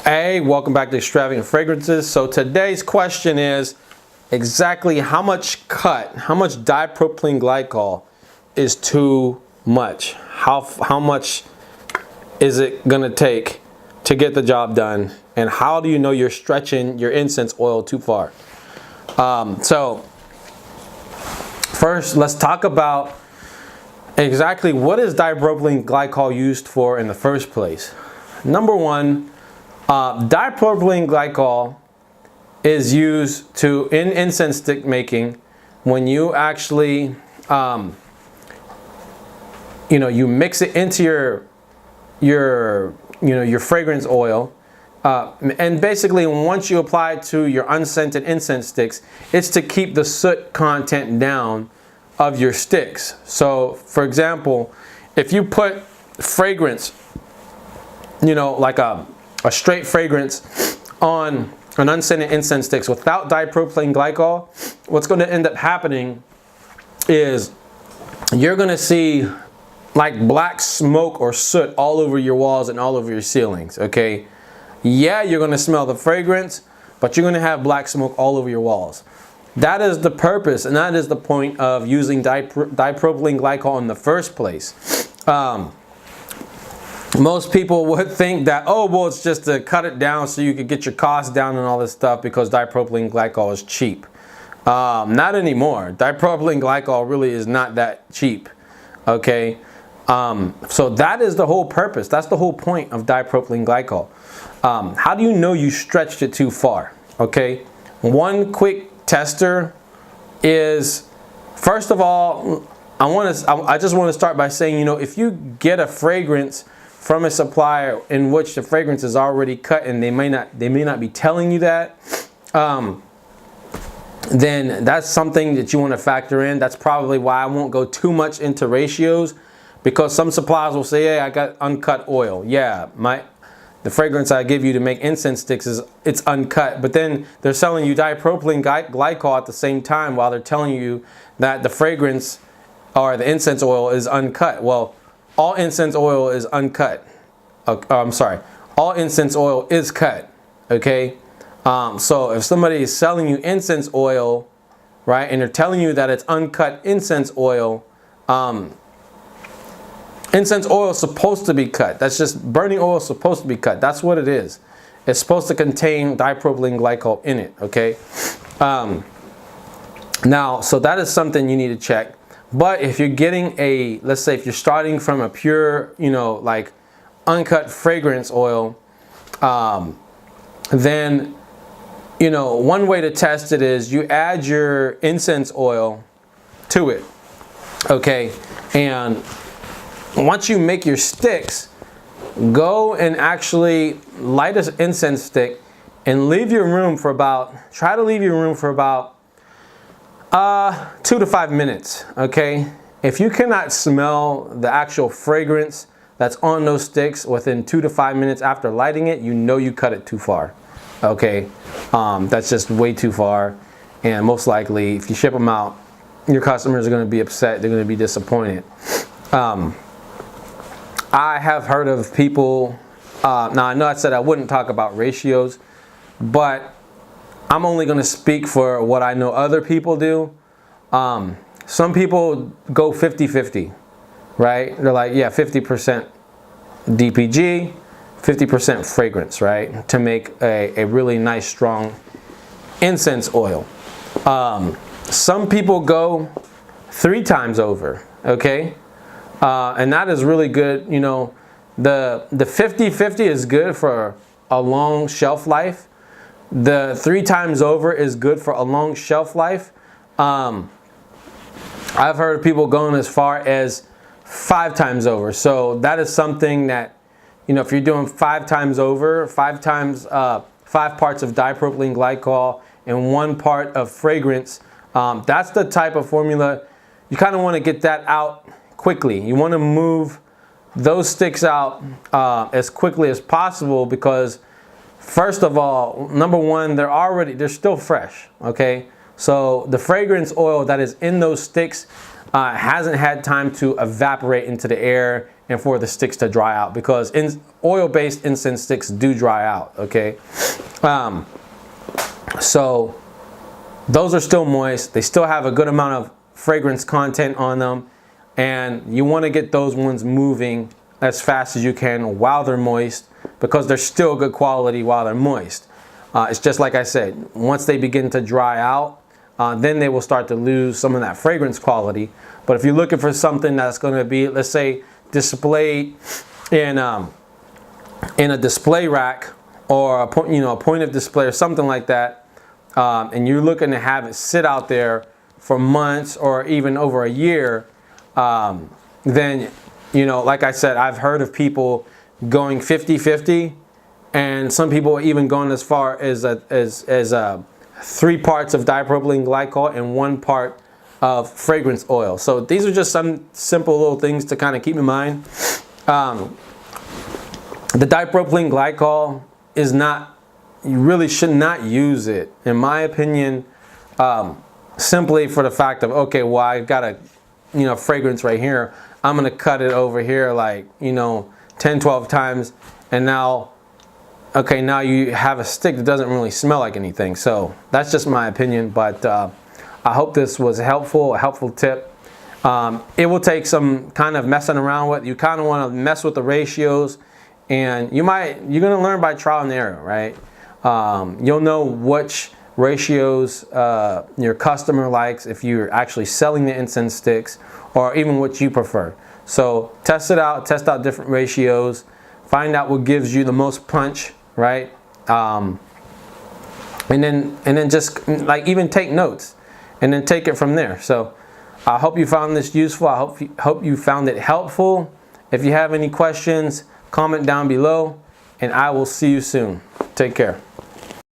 Hey, welcome back to Extravagant Fragrances. So today's question is exactly how much dipropylene glycol is too much? How much is it gonna take to get the job done? And how do you know you're stretching your incense oil too far? So first, let's talk about exactly what is dipropylene glycol used for in the first place. Number one, dipropylene glycol is used in incense stick making when you actually, you mix it into your fragrance oil, and basically once you apply it to your unscented incense sticks, it's to keep the soot content down of your sticks. So, for example, if you put fragrance, like a straight fragrance on an unscented incense sticks without dipropylene glycol, what's going to end up happening is you're going to see like black smoke or soot all over your walls and all over your ceilings. Okay, yeah, you're going to smell the fragrance, but you're going to have black smoke all over your walls. That is the purpose, and that is the point of using dipropylene glycol in the first place. Most people would think that, oh, well, it's just to cut it down so you could get your costs down and all this stuff because dipropylene glycol is cheap. Not anymore. Dipropylene glycol really is not that cheap. Okay, so that is the whole purpose. That's the whole point of dipropylene glycol. How do you know you stretched it too far? Okay, one quick tester is, first of all, I just want to start by saying, if you get a fragrance from a supplier in which the fragrance is already cut and they may not be telling you that, then that's something that you want to factor in. That's probably why I won't go too much into ratios, because some suppliers will say, hey, I got uncut oil. Yeah, the fragrance I give you to make incense sticks it's uncut, but then they're selling you dipropylene glycol at the same time while they're telling you that the fragrance or the incense oil is uncut. Well, all incense oil is uncut. I'm sorry, all incense oil is cut. Okay, so if somebody is selling you incense oil, right, and they're telling you that it's uncut incense oil, incense oil is supposed to be cut. That's just burning oil is supposed to be cut. That's what it is. It's supposed to contain dipropylene glycol in it. Okay. Now, so that is something you need to check. But if you're getting let's say if you're starting from a pure, like uncut fragrance oil, then, one way to test it is you add your incense oil to it. Okay. And once you make your sticks, go and actually light an incense stick and try to leave your room for about 2 to 5 minutes. Okay, if you cannot smell the actual fragrance that's on those sticks within 2 to 5 minutes after lighting it, you cut it too far. Okay, that's just way too far, and most likely if you ship them out, your customers are going to be upset. They're going to be disappointed. I have heard of people, now I know I said I wouldn't talk about ratios, but I'm only going to speak for what I know other people do. Some people go 50-50, right? They're like, yeah, 50% DPG, 50% fragrance, right? To make a really nice, strong incense oil. Some people go 3 times over, okay? And that is really good. The 50-50 is good for a long shelf life. The 3 times over is good for a long shelf life. I've heard of people going as far as 5 times over. So that is something that, if you're doing 5 times over, 5 parts of dipropylene glycol and 1 part of fragrance, that's the type of formula you kind of want to get that out quickly. You want to move those sticks out as quickly as possible, because first of all, number one, they're still fresh. Okay, so the fragrance oil that is in those sticks hasn't had time to evaporate into the air and for the sticks to dry out, because oil-based incense sticks do dry out, okay? So those are still moist. They still have a good amount of fragrance content on them, and you want to get those ones moving as fast as you can while they're moist, because they're still good quality while they're moist. It's just like I said, once they begin to dry out, then they will start to lose some of that fragrance quality. But if you're looking for something that's going to be, let's say, displayed in a display rack, or a point of display or something like that, and you're looking to have it sit out there for months or even over a year, then, like I said, I've heard of people going 50-50, and some people are even going as far as 3 parts of dipropylene glycol and 1 part of fragrance oil. So these are just some simple little things to kind of keep in mind. The dipropylene glycol is not, you really should not use it, in my opinion, simply for the fact of, okay, well, I got a fragrance right here, I'm gonna cut it over here like 10-12 times, and now you have a stick that doesn't really smell like anything. So that's just my opinion, but I hope this was a helpful tip. It will take some kind of messing around with. You kind of want to mess with the ratios, and you're going to learn by trial and error, right? You'll know which ratios your customer likes if you're actually selling the incense sticks, or even what you prefer. So test it out, test out different ratios, find out what gives you the most punch, right? And then just like even take notes, and then take it from there. So I hope you found this useful. I hope you found it helpful. If you have any questions, comment down below, and I will see you soon. Take care.